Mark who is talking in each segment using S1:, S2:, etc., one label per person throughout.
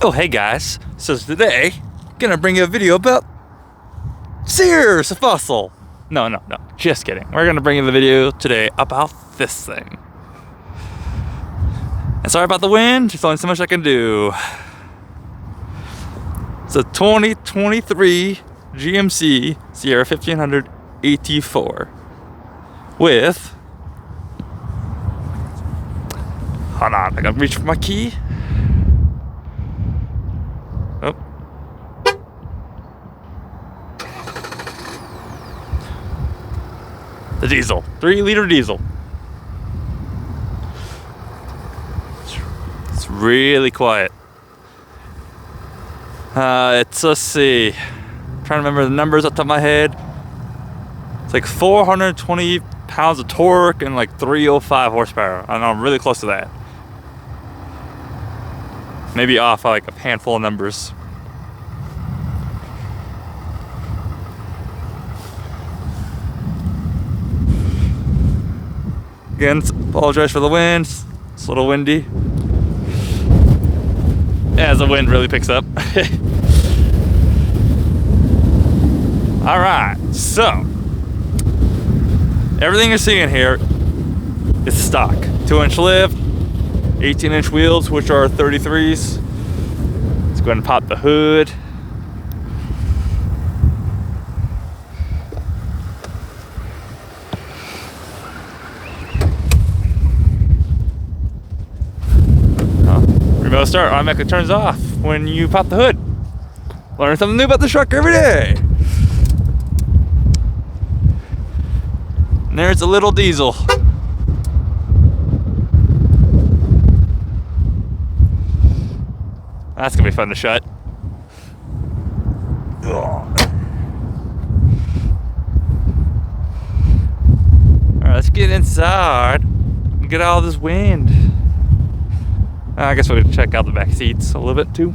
S1: Oh hey guys, so today gonna bring you a video about Sears, a fossil. No, just kidding. We're gonna bring you the video today about this thing. And sorry about the wind, there's only so much I can do. It's a 2023 GMC Sierra 1500 AT4 with, hold on, I gotta reach for my key. Oh. The diesel, 3-liter diesel. It's really quiet. Let's see. I'm trying to remember the numbers off the top of my head. It's like 420 pounds of torque and like 305 horsepower. I know, I'm really close to that. Maybe off like a handful of numbers. Again, apologize for the wind. It's a little windy. As the wind really picks up. Alright, so everything you're seeing here is stock. 2-inch lift, 18-inch wheels, which are 33s. Let's go ahead and pop the hood. Remote start automatically turns off when you pop the hood. Learn something new about the truck every day. And there's a little diesel. That's gonna be fun to shut. Alright, let's get inside and get all this wind. I guess we'll check out the back seats a little bit too.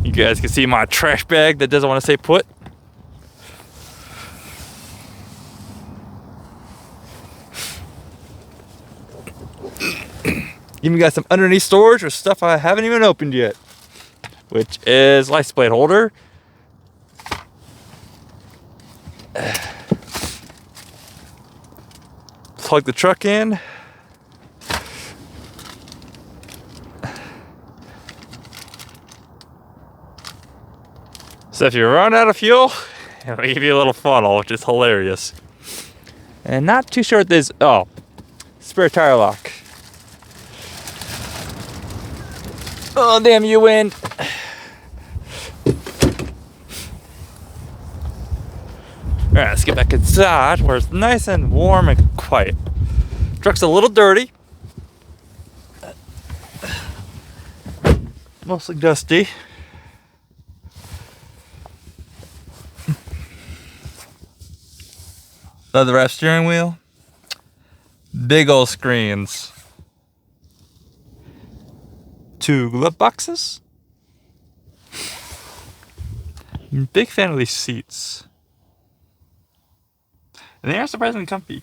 S1: You guys can see my trash bag that doesn't want to stay put. Even got some underneath storage or stuff I haven't even opened yet, which is license plate holder. Plug the truck in. So if you run out of fuel, it'll give you a little funnel, which is hilarious. And not too sure what this, oh, spare tire lock. Oh, damn you, wind. All right, let's get back inside where it's nice and warm and quiet. Truck's a little dirty. Mostly dusty. Leather wrap steering wheel. Big old screens. 2 glove boxes. Big fan of these seats. And they are surprisingly comfy.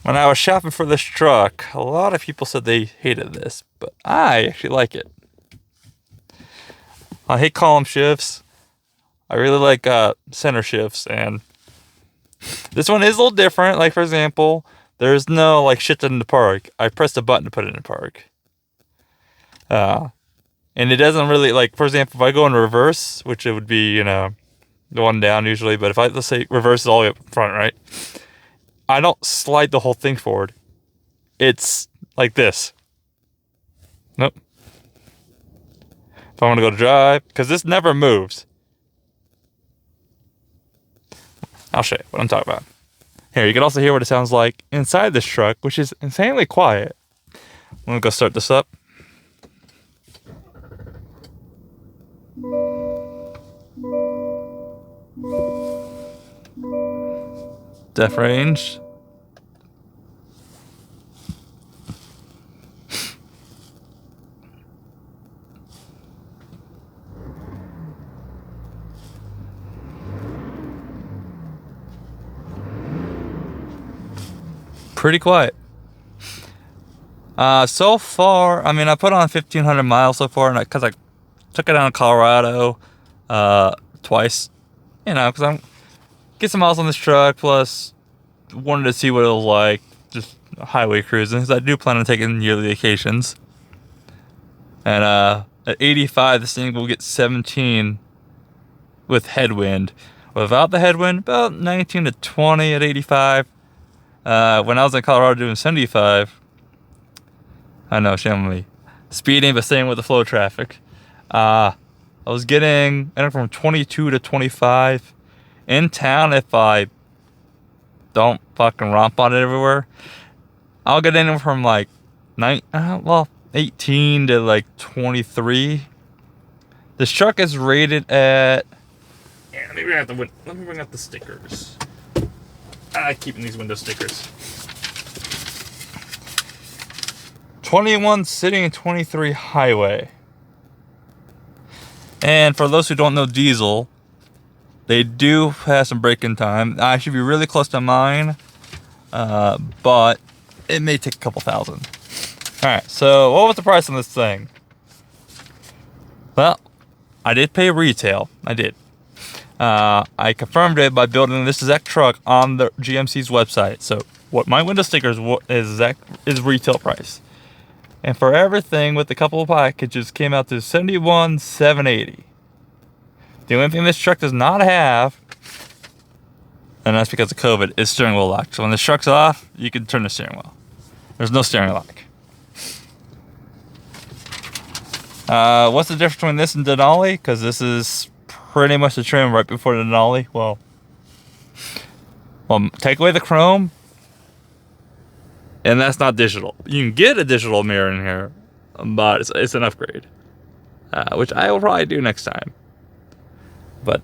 S1: When I was shopping for this truck, a lot of people said they hated this, but I actually like it. I hate column shifts. I really like center shifts, and this one is a little different. Like, for example, there's no like shift it into park. I pressed a button to put it in park. And it doesn't really, like, for example, if I go in reverse, which it would be, you know, the one down usually, but if I, let's say, reverse all the way up front, right? I don't slide the whole thing forward. It's like this. Nope. If I want to go to drive, because this never moves. I'll show you what I'm talking about. Here, you can also hear what it sounds like inside this truck, which is insanely quiet. I'm going to go start this up. Depth range. pretty quiet. So far, I mean, I put on 1,500 miles so far, and because I took it down to Colorado twice, you know, because I'm get some miles on this truck, plus wanted to see what it was like, just highway cruising, because I do plan on taking yearly vacations. And at 85, this thing will get 17 with headwind. Without the headwind, about 19 to 20 at 85. When I was in Colorado doing 75, I know, shame on me, speeding, but staying with the flow of traffic. I was getting anywhere from 22 to 25. In town, if I don't fucking romp on it everywhere, I'll get anywhere from like 18 to like 23. This truck is rated at. Yeah, let me bring out the stickers. I like keeping these window stickers. 21 city and 23 highway. And for those who don't know diesel, they do have some break-in time. I should be really close to mine, but it may take a couple thousand. All right, so what was the price on this thing? Well, I did pay retail. I did. I confirmed it by building this exact truck on the GMC's website. So what my window stickers is retail price. And for everything with a couple of packages came out to $71,780. The only thing this truck does not have, and that's because of COVID, is steering wheel lock. So when the truck's off, you can turn the steering wheel. There's no steering lock. What's the difference between this and Denali? Because this is pretty much the trim right before the Denali. Well, take away the chrome, and that's not digital. You can get a digital mirror in here, but it's an upgrade, which I will probably do next time. But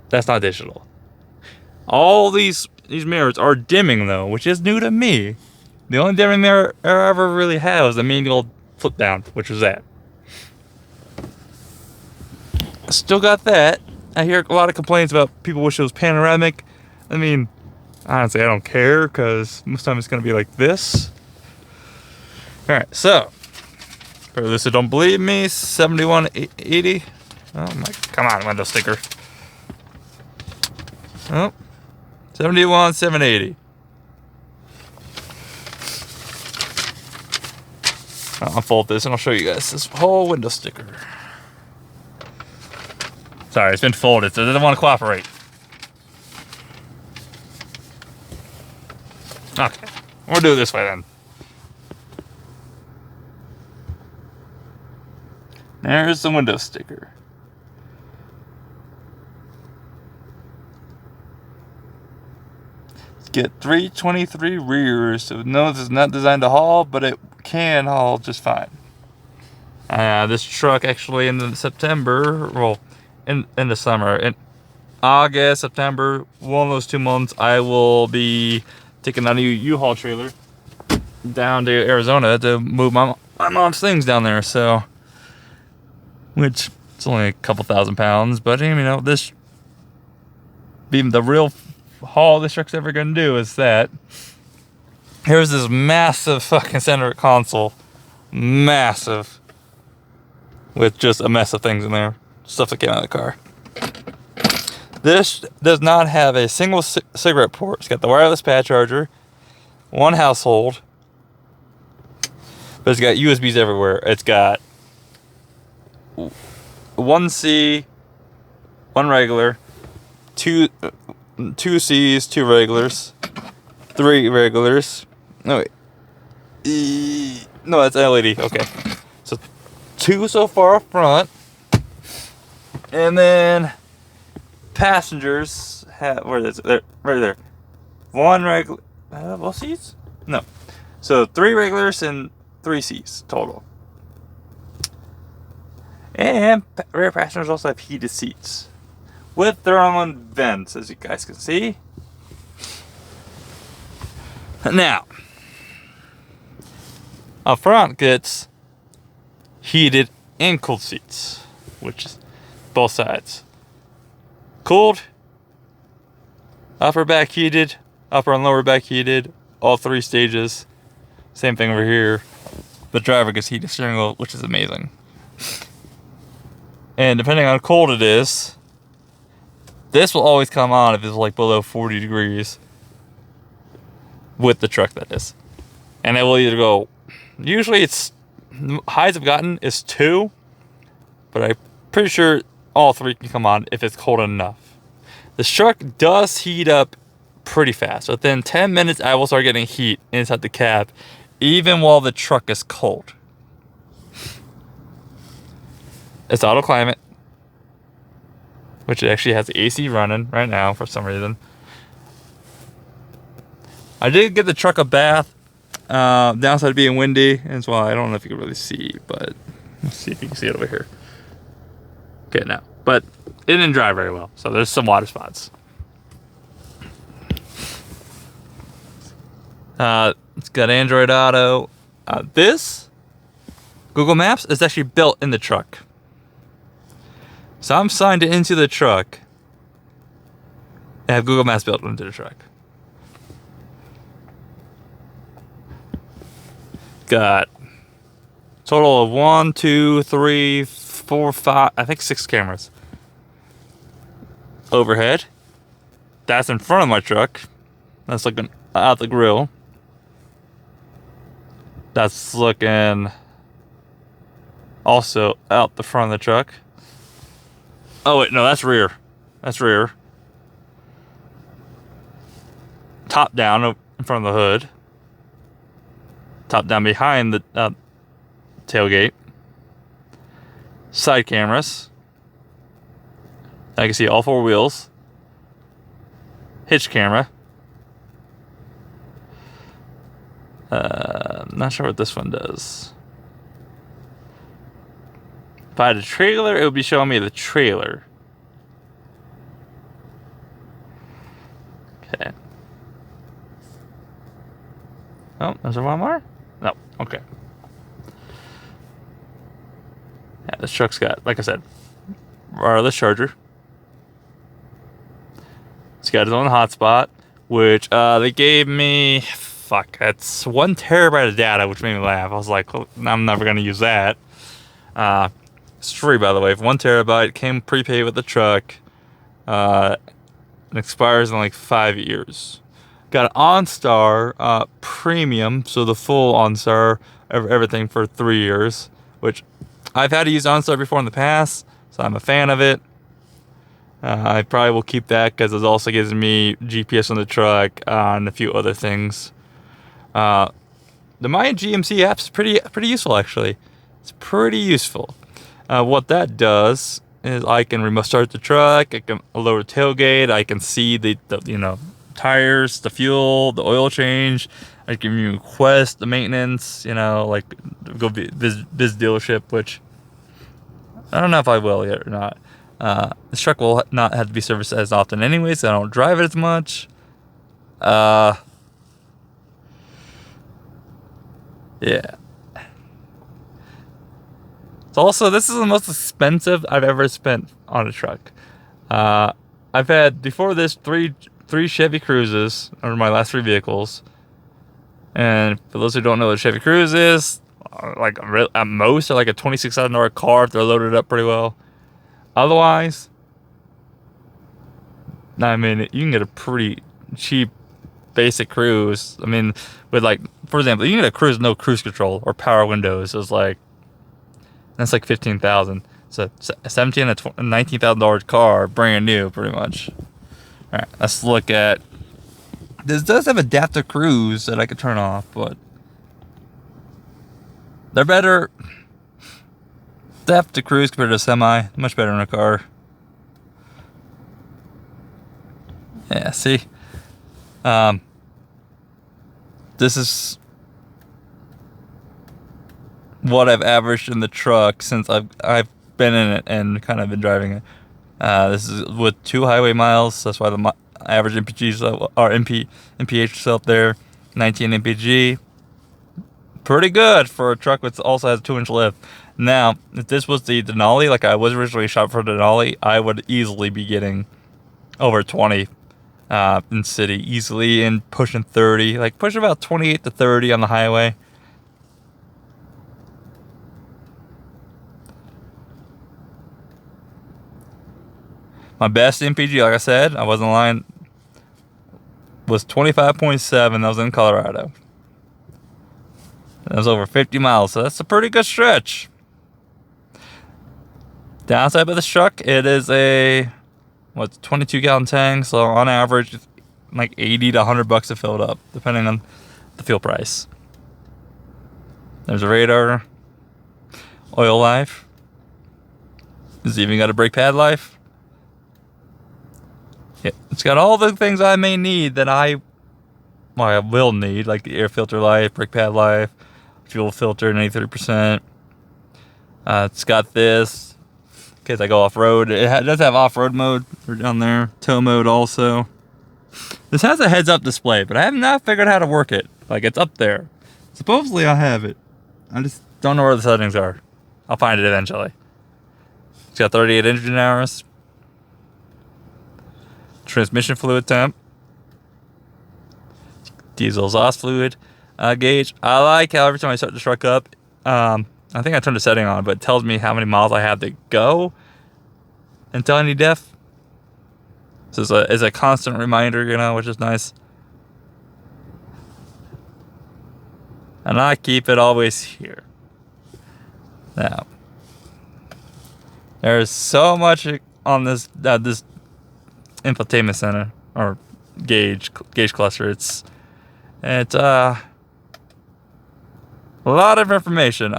S1: that's not digital. All these mirrors are dimming though, which is new to me. The only dimming mirror I ever really had was the manual flip down, which was that. I still got that. I hear a lot of complaints about people wish it was panoramic. I mean, honestly, I don't care, because most of the time it's going to be like this. Alright, so for those who don't believe me, 7180. Oh my, come on, window sticker. Oh, 71,780. I'll unfold this and I'll show you guys this whole window sticker. Sorry, it's been folded, so it doesn't want to cooperate. Okay, we'll do it this way then. There's the window sticker. Get 323 rears. So no, this is not designed to haul, but it can haul just fine. This truck actually in the September, well, in the summer, in August, September, one of those 2 months, I will be taking a new U-Haul trailer down to Arizona to move my mom's things down there. So, which it's only a couple thousand pounds, but you know, this being the real haul this truck's ever gonna do is that. Here's this massive fucking center console, massive, with just a mess of things in there, stuff that came out of the car. This does not have a single cigarette port. It's got the wireless pad charger, one household, but it's got USBs everywhere. It's got one C, one regular, two C's, two regulars, three regulars. No, wait. No, that's LED. Okay. So 2 so far up front. And then passengers have, where is it? There, right there. 1 regular, well, seats? No. So 3 regulars and 3 C's total. And rear passengers also have heated seats with their own vents, as you guys can see. Now, up front gets heated and cooled seats, which is both sides. Cooled, upper back heated, upper and lower back heated, all 3 stages. Same thing over here. The driver gets heated steering wheel, which is amazing. And depending on how cold it is, this will always come on if it's like below 40 degrees. With the truck, that is. And it will either go, usually it's, the highs I've gotten is 2, but I'm pretty sure all 3 can come on if it's cold enough. This truck does heat up pretty fast. Within 10 minutes, I will start getting heat inside the cab, even while the truck is cold. It's auto climate, which it actually has the AC running right now for some reason. I did get the truck a bath. Downside of being windy as well. I don't know if you can really see, but let's see if you can see it over here. Okay, now, but it didn't dry very well, so there's some water spots. It's got Android Auto. This Google Maps is actually built in the truck. So I'm signed into the truck. I have Google Maps built into the truck. Got total of 1, 2, 3, 4, 5, I think 6 cameras. Overhead. That's in front of my truck. That's looking out the grill. That's looking also out the front of the truck. Oh wait, no, that's rear. That's rear. Top down in front of the hood. Top down behind the tailgate. Side cameras. I can see all 4 wheels. Hitch camera. I'm not sure what this one does. If I had a trailer, it would be showing me the trailer. Okay. Oh, is there one more? No, okay. Yeah, this truck's got, like I said, wireless charger. It's got its own hotspot, which they gave me, that's 1 terabyte of data, which made me laugh. I was like, oh, I'm never going to use that. It's free, by the way. 1 terabyte, came prepaid with the truck. It expires in like 5 years. Got an OnStar Premium, so the full OnStar, everything for 3 years, which I've had to use OnStar before in the past, so I'm a fan of it. I probably will keep that because it also gives me GPS on the truck and a few other things. The My GMC app's pretty useful, actually. It's pretty useful. What that does is I can remote start the truck, I can lower the tailgate, I can see the tires, the fuel, the oil change. I can request the maintenance, like go visit dealership, which I don't know if I will yet or not. This truck will not have to be serviced as often anyway, so I don't drive it as much. Yeah. It's also, this is the most expensive I've ever spent on a truck. I've had, before this, three Chevy Cruzes, or my last 3 vehicles. And for those who don't know what a Chevy Cruze is, like at most, they're like a $26,000 car if they're loaded up pretty well. Otherwise, I mean, you can get a pretty cheap basic Cruze. I mean, with like, for example, you can get a Cruze with no cruise control or power windows. It's like, that's like $15,000. So $17,000 to $19,000 car, brand new, pretty much. All right, let's look at. This does have adaptive cruise that I could turn off, but they're better. Adaptive cruise compared to a semi, much better in a car. Yeah, see. This is what I've averaged in the truck since I've been in it and kind of been driving it. This is with 2 highway miles. That's why the average MPGs or MPH is up there. 19 MPG. Pretty good for a truck which also has a 2-inch lift. Now, if this was the Denali, like I was originally shot for Denali, I would easily be getting over 20 in city easily, and pushing 30, like pushing about 28 to 30 on the highway. My best MPG, like I said, I wasn't lying, was 25.7. That was in Colorado. That was over 50 miles, so that's a pretty good stretch. Downside of this truck, it is a 22-gallon tank, so on average, like 80 to 100 bucks to fill it up, depending on the fuel price. There's a radar, oil life. It's even got a brake pad life. Yeah, it's got all the things I may need that I will need, like the air filter life, brake pad life, fuel filter 93%. It's got this in case I go off-road. It does have off-road mode down there, tow mode also. This has a heads-up display, but I have not figured out how to work it. Like, it's up there. Supposedly I have it. I just don't know where the settings are. I'll find it eventually. It's got 38 engine hours. Transmission fluid temp. Diesel exhaust fluid gauge. I like how every time I start the truck up, I think I turned the setting on, but it tells me how many miles I have to go until I need def. So it's a constant reminder, you know, which is nice. And I keep it always here. Now, there's so much on this this infotainment center or gauge cluster. It's a lot of information.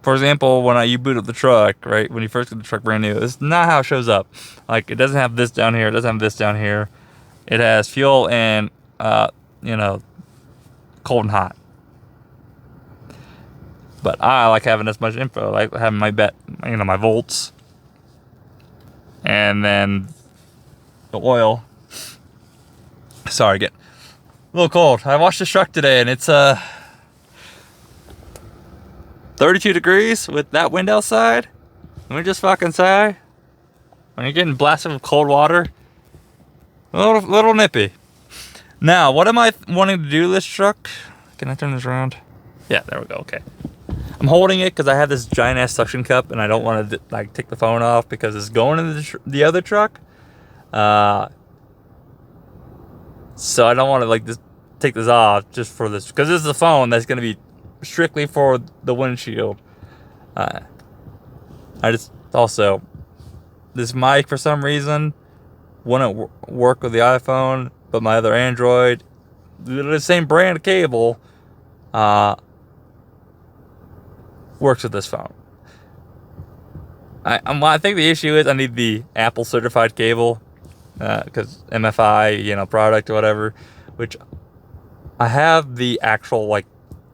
S1: For example, when you boot up the truck, right? When you first get the truck brand new, it's not how it shows up. Like, it doesn't have this down here. It doesn't have this down here. It has fuel and you know, cold and hot. But I like having this much info. I like having my my volts, and then the oil. Sorry, getting a little cold. I washed the truck today, and it's 32 degrees with that wind outside. Let me just fucking say, when you're getting blasted with cold water, a little nippy. Now, what am I wanting to do to this truck? Can I turn this around? Yeah, there we go. Okay. I'm holding it because I have this giant ass suction cup, and I don't want to like take the phone off because it's going into the other truck. So I don't want to like just take this off just for this, because this is a phone that's going to be strictly for the windshield. I just also, this mic for some reason wouldn't work with the iPhone, but my other Android, the same brand cable, works with this phone. I think the issue is I need the Apple certified cable, because MFI, you know, product or whatever, which I have the actual like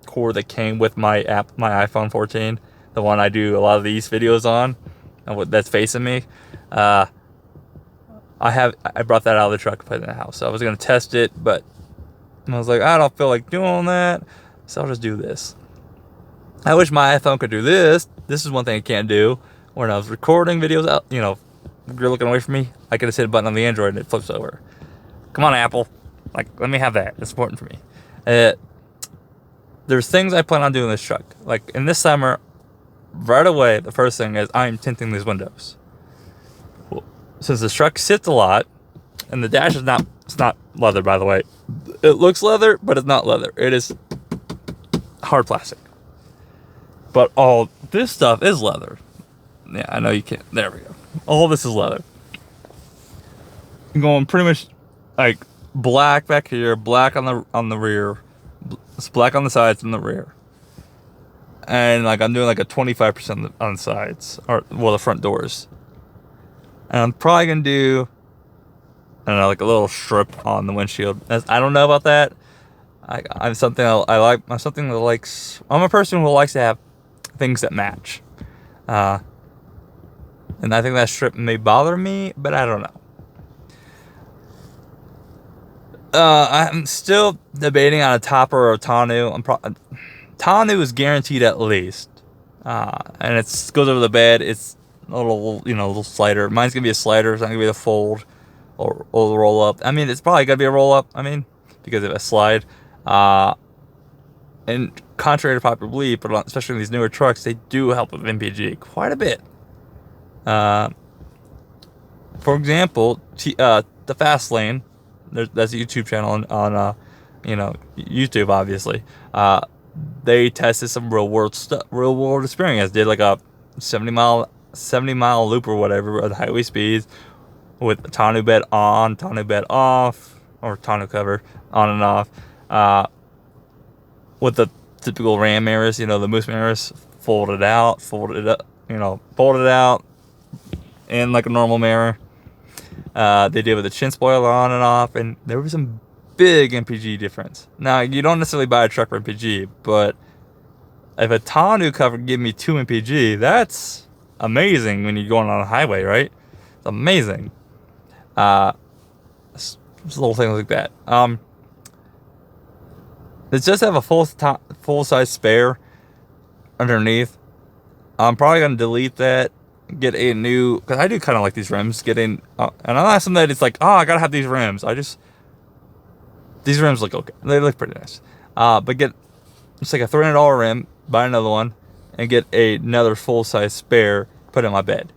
S1: cord that came with my iPhone 14, the one I do a lot of these videos on, and that's facing me. I brought that out of the truck and put it in the house. So I was gonna test it, but I was like, I don't feel like doing that, so I'll just do this. I wish my iPhone could do this. This is one thing it can't do. When I was recording videos out, you know, if you're looking away from me, I could just hit a button on the Android and it flips over. Come on, Apple. Like, let me have that. It's important for me. There's things I plan on doing in this truck. Like, in this summer, right away, the first thing is I'm tinting these windows. Since this truck sits a lot, and the dash is it's not leather, by the way. It looks leather, but it's not leather. It is hard plastic. But all this stuff is leather. Yeah, I know you can't. There we go. All this is leather. I'm going pretty much like black back here, black on the rear. It's black on the sides and the rear. And like I'm doing like a 25% on the sides, or well, the front doors. And I'm probably gonna do, I don't know, like a little strip on the windshield. I don't know about that. I'm something I like. I'm something that likes. I'm a person who likes to have things that match. And I think that strip may bother me, but I don't know. I'm still debating on a topper or a tonneau. Tonneau is guaranteed at least. And it goes over the bed. It's a little slider. Mine's gonna be a slider. It's not gonna be the fold. or roll up. I mean, it's probably gonna be a roll up. I mean, because of a slide. And contrary to popular belief, but especially in these newer trucks, they do help with MPG quite a bit. For example, the Fast Lane, that's a YouTube channel on YouTube, obviously. They tested some real world experience. Did like a 70-mile loop or whatever at highway speeds with the tonneau bed on, tonneau bed off, or tonneau cover on and off. With the typical Ram mirrors, the Moose mirrors, folded out, folded out, and like a normal mirror. They did with the chin spoiler on and off, and there was some big MPG difference. Now, you don't necessarily buy a truck for MPG, but if a tonneau cover can give me 2 MPG, that's amazing when you're going on a highway, right? It's amazing. Just little things like that. It just have a full size spare underneath. I'm probably gonna delete that, get a new, because I do kind of like these rims. And I'm not asking that it's like, oh, I gotta have these rims. These rims look okay. They look pretty nice. But get it's like a $300 rim, buy another one, and get another full size spare, put in my bed.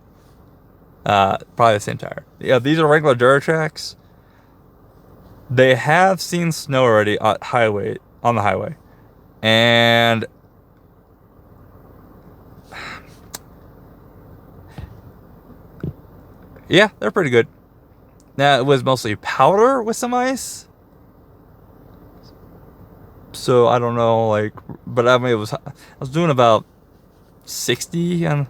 S1: Probably the same tire. Yeah, these are regular Duratracs. They have seen snow already on the highway, and yeah, they're pretty good. Now, it was mostly powder with some ice, so I don't know, but I mean, I was doing about 60 and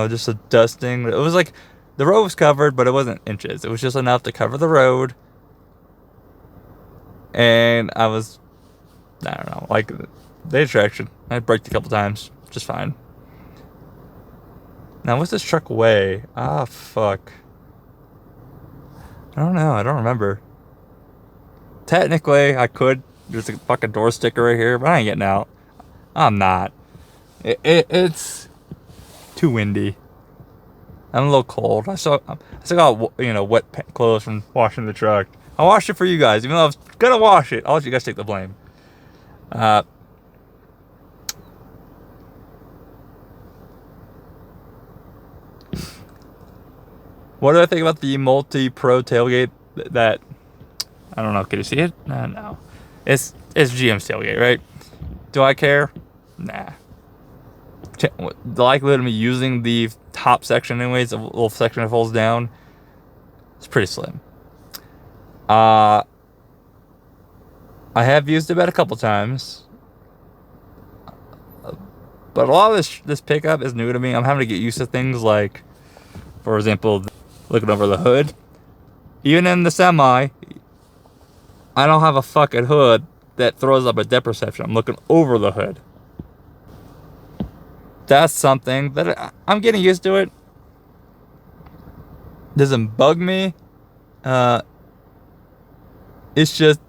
S1: just a dusting. It was like the road was covered, but it wasn't inches. It was just enough to cover the road, and I don't know, like the traction. I braked a couple times, just fine. Now, what's this truck weigh? Ah, fuck. I don't know. I don't remember. Technically, I could. There's a fucking door sticker right here, but I ain't getting out. I'm not. It's too windy. I'm a little cold. I still got wet clothes from washing the truck. I washed it for you guys, even though I was gonna wash it. I'll let you guys take the blame. What do I think about the multi-pro tailgate? That I don't know. Can you see it? No. It's GM's tailgate, right? Do I care? Nah. The likelihood of me using the top section, anyways, the little section that folds down, it's pretty slim. I have used it about a couple times, but a lot of this pickup is new to me. I'm having to get used to things like, for example, looking over the hood. Even in the semi, I don't have a fucking hood that throws up a depth perception. I'm looking over the hood. That's something that I'm getting used to it. Doesn't bug me. It's just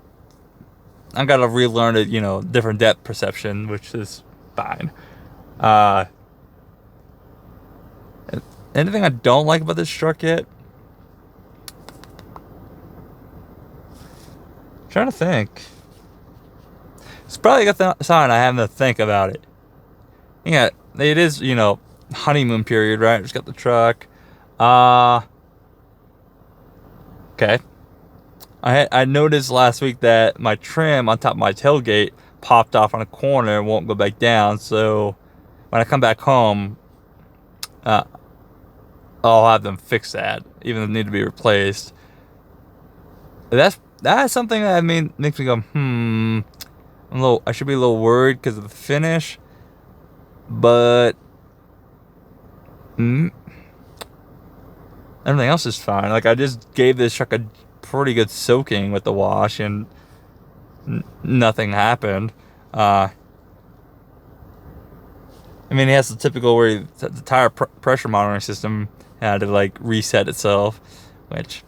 S1: I gotta relearn it, different depth perception, which is fine. Anything I don't like about this truck yet? I'm trying to think. It's probably a good sign I have to think about it. Yeah, it is, honeymoon period, right? Just got the truck. Okay. I noticed last week that my trim on top of my tailgate popped off on a corner and won't go back down. So when I come back home, I'll have them fix that, even if it need to be replaced. That's something that makes me go, I should be a little worried because of the finish, but everything else is fine. Like, I just gave this truck a pretty good soaking with the wash, and nothing happened. It has the typical where the tire pressure monitoring system had to reset itself, which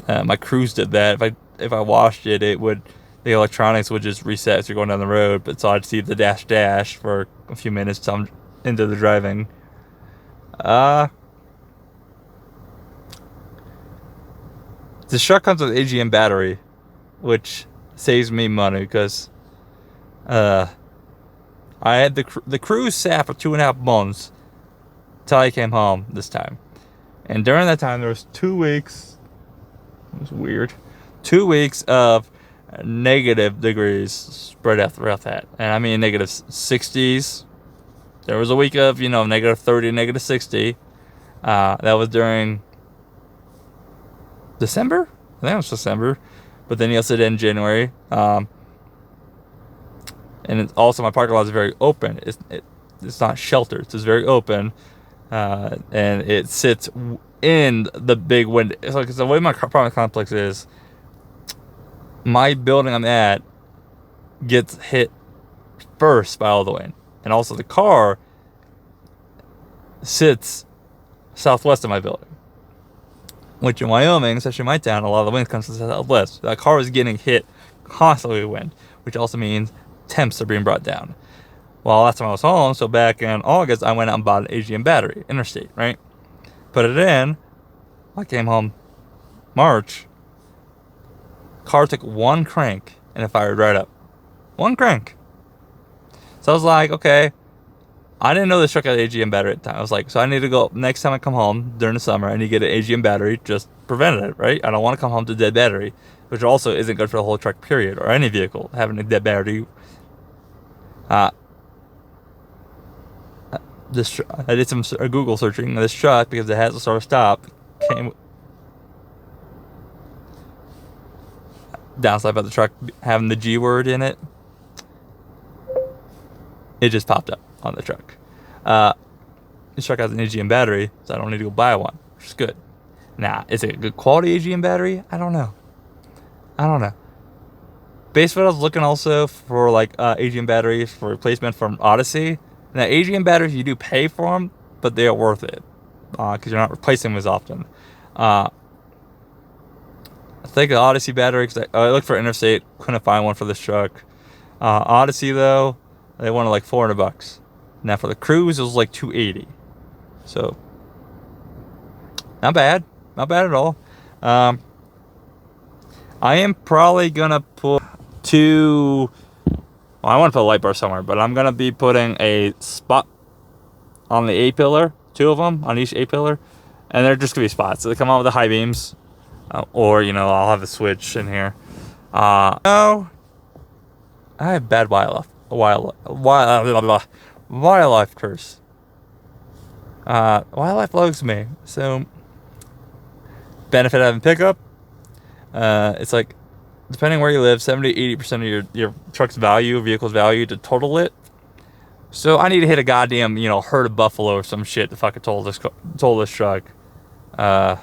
S1: my Cruise did that. If I washed it, the electronics would just reset as you're going down the road. But so I'd see the dash for a few minutes till I'm into the driving. The truck comes with AGM battery, which saves me money because I had the cruise sat for 2.5 months till I came home this time. And during that time, there was 2 weeks. It was weird. 2 weeks of negative degrees spread out throughout that. And I mean negative 60s. There was a week of, negative 30, negative 60. That was during December? I think it was December. But then you also did in January. And also my parking lot is very open. It's not sheltered. It's just very open. And it sits in the big window. It's like, the way my apartment complex is, my building I'm at gets hit first by all the wind. And also the car sits southwest of my building. Which in Wyoming, especially my town, a lot of the wind comes from the southwest. That car is getting hit constantly with wind, which also means temps are being brought down. Well, last time I was home, so back in August, I went out and bought an AGM battery, interstate, right? Put it in. I came home March. Car took one crank and it fired right up. One crank. So I was like, okay. I didn't know this truck had an AGM battery at the time. I was like, so I need to go, next time I come home during the summer, I need to get an AGM battery, just preventative, right? I don't want to come home to a dead battery, which also isn't good for the whole truck, period, or any vehicle, having a dead battery. I did some Google searching of this truck because it has a start stop. Downside about the truck having the G word in it. It just popped up on the truck. This truck has an AGM battery, so I don't need to go buy one, which is good. Now, is it a good quality AGM battery? I don't know. Basically, I was looking also for AGM batteries for replacement from Odyssey. Now, AGM batteries, you do pay for them, but they are worth it because you're not replacing them as often. I think the Odyssey battery, because I looked for Interstate, couldn't find one for this truck. Odyssey, though, they wanted like $400. Now, for the Cruise, it was like $280. So, not bad. Not bad at all. I am probably going to put I want to put a light bar somewhere, but I'm going to be putting a spot on the A-pillar, 2 of them on each A-pillar, and they're just going to be spots. So they come out with the high beams, or, I'll have a switch in here. No, I have bad wildlife curse. Wildlife loves me, so benefit of having pickup. It's like, depending where you live, 70-80% of your truck's vehicle's value to total it. So I need to hit a goddamn, herd of buffalo or some shit to fucking total this truck. I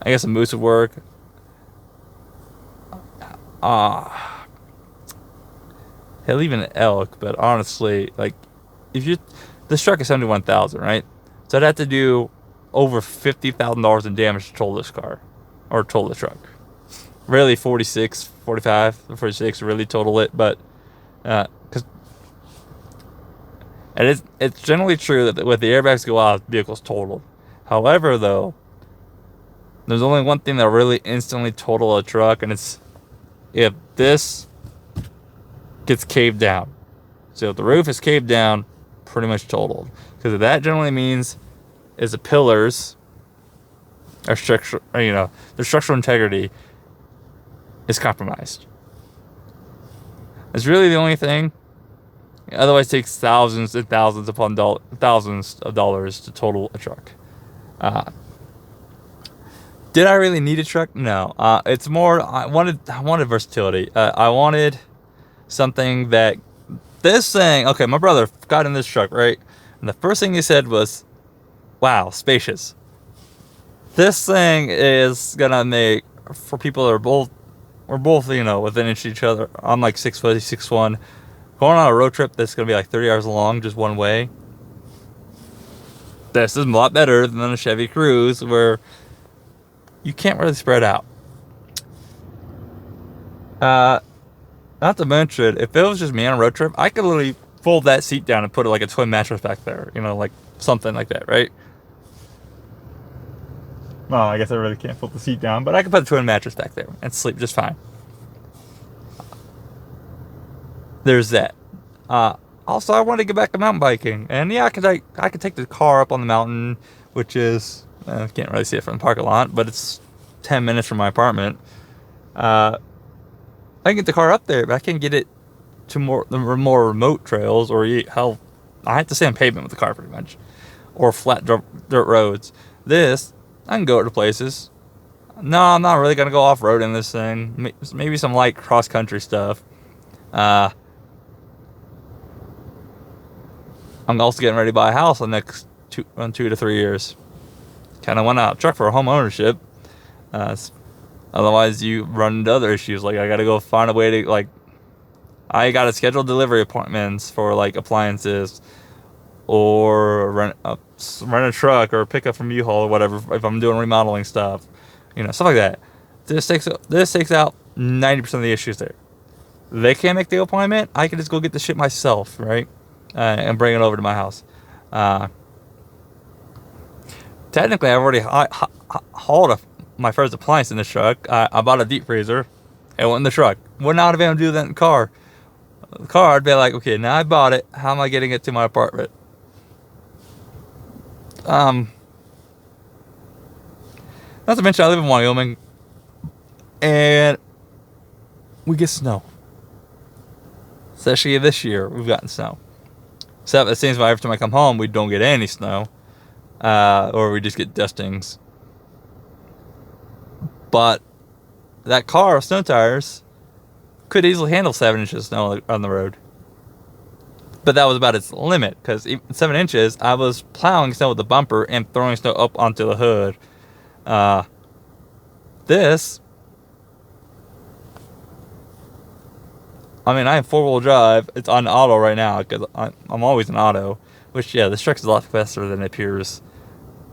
S1: guess a moose would work. Hell, even an elk, but honestly, this truck is $71,000, right? So I'd have to do over $50,000 in damage to total this car, or total the truck. Really 46 really total it, but because it's generally true that with the airbags go out, the vehicle's totaled. However, though, there's only one thing that really instantly total a truck, and it's if this gets caved down. So if the roof is caved down, pretty much totaled, because that generally means is the pillars are structural, the structural integrity is compromised. It's really the only thing. Otherwise, it takes thousands and thousands upon thousands of dollars to total a truck. Did I really need a truck? No. It's more I wanted versatility. I wanted something that this thing. Okay, my brother got in this truck, right, and the first thing he said was, "Wow, spacious." This thing is gonna make for people that are we're both, within inch of each other. I'm like 6 foot, he's 6'1". Going on a road trip that's going to be like 30 hours long, just one way. This is a lot better than a Chevy Cruze, where you can't really spread out. Not to mention, if it was just me on a road trip, I could literally fold that seat down and put like a twin mattress back there. Like something like that, right? Well, I guess I really can't put the seat down, but I can put a twin mattress back there and sleep just fine. There's that. Also, I want to get back to mountain biking, and yeah, I could take the car up on the mountain, which is I can't really see it from the parking lot, but it's 10 minutes from my apartment. I can get the car up there, but I can't get it to the more remote trails, or hell, I have to stay on pavement with the car pretty much, or flat dirt roads. This, I can go to places. No, I'm not really gonna go off road in this thing. Maybe some light cross country stuff. I'm also getting ready to buy a house in the next 2 to 3 years. Kind of want a truck for home ownership. Otherwise, you run into other issues. Like I got to go find a way to I got to schedule delivery appointments for like appliances, or rent a truck or pick up from U-Haul or whatever if I'm doing remodeling stuff, stuff like that. This takes out 90% of the issues there. They can't make the appointment. I can just go get the shit myself, right? And bring it over to my house. Technically, I've already hauled my first appliance in this truck. I bought a deep freezer. It went in the truck. Would not have been able to do that in the car. The car, I'd be like, okay, now I bought it. How am I getting it to my apartment? Not to mention, I live in Wyoming, and we get snow. Especially this year, we've gotten snow. So it seems like every time I come home, we don't get any snow, or we just get dustings. But that car with snow tires could easily handle 7 inches of snow on the road. But that was about its limit, because 7 inches, I was plowing snow with the bumper and throwing snow up onto the hood. I have 4-wheel drive. It's on auto right now because I'm always in auto. Which, yeah, this truck's a lot faster than it appears.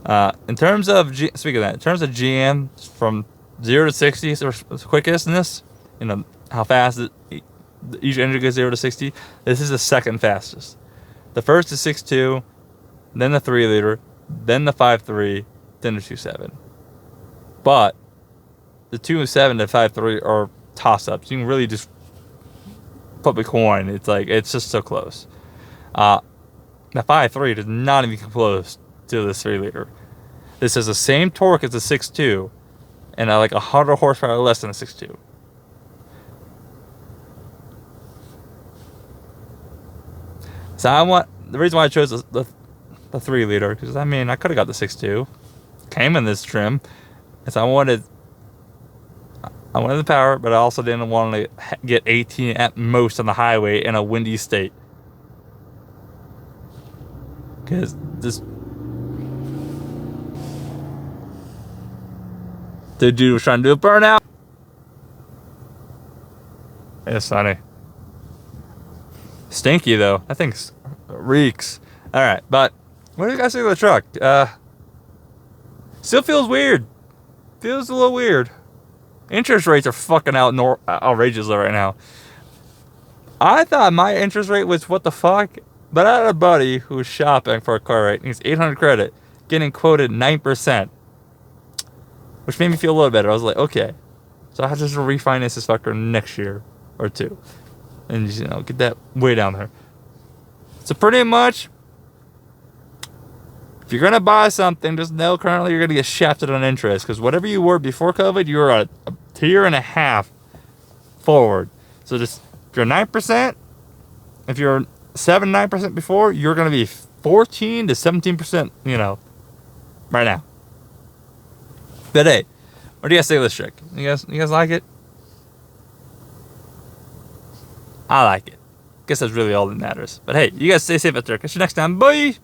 S1: In terms of GM, from 0 to 60 is the quickest in this. How fast each engine goes 0 to 60. This is the second fastest. The first is 6.2, then the 3-liter, then the 5.3, then the 2.7. But the 2.7 to 5.3 are toss-ups. You can really just flip a coin. It's just so close. The 5.3 does not even come close to this 3-liter. This has the same torque as the 6.2, and like 100 horsepower less than a 6.2. So the reason why I chose the 3-liter, because I could have got the 6.2, came in this trim, and so I wanted the power, but I also didn't want to get 18 at most on the highway in a windy state. Because the dude was trying to do a burnout. It's sunny. Stinky though. That thing reeks. Alright, but what do you guys think of the truck? Still feels weird. Feels a little weird. Interest rates are fucking outrageous right now. I thought my interest rate was what the fuck, but I had a buddy who was shopping for a car, right? He's 800 credit, getting quoted 9%, which made me feel a little better. I was like, okay, so I have to just refinance this fucker next year or two, and just, get that way down there. So pretty much, if you're gonna buy something, just know currently you're gonna get shafted on interest, because whatever you were before COVID, you were a tier and a half forward. So just if you're 9%, if you're 9% before, you're gonna be 14 to 17%. Right now. But hey, what do you guys think of this trick? You guys like it? I like it. Guess that's really all that matters. But hey, you guys stay safe out there. Catch you next time. Bye.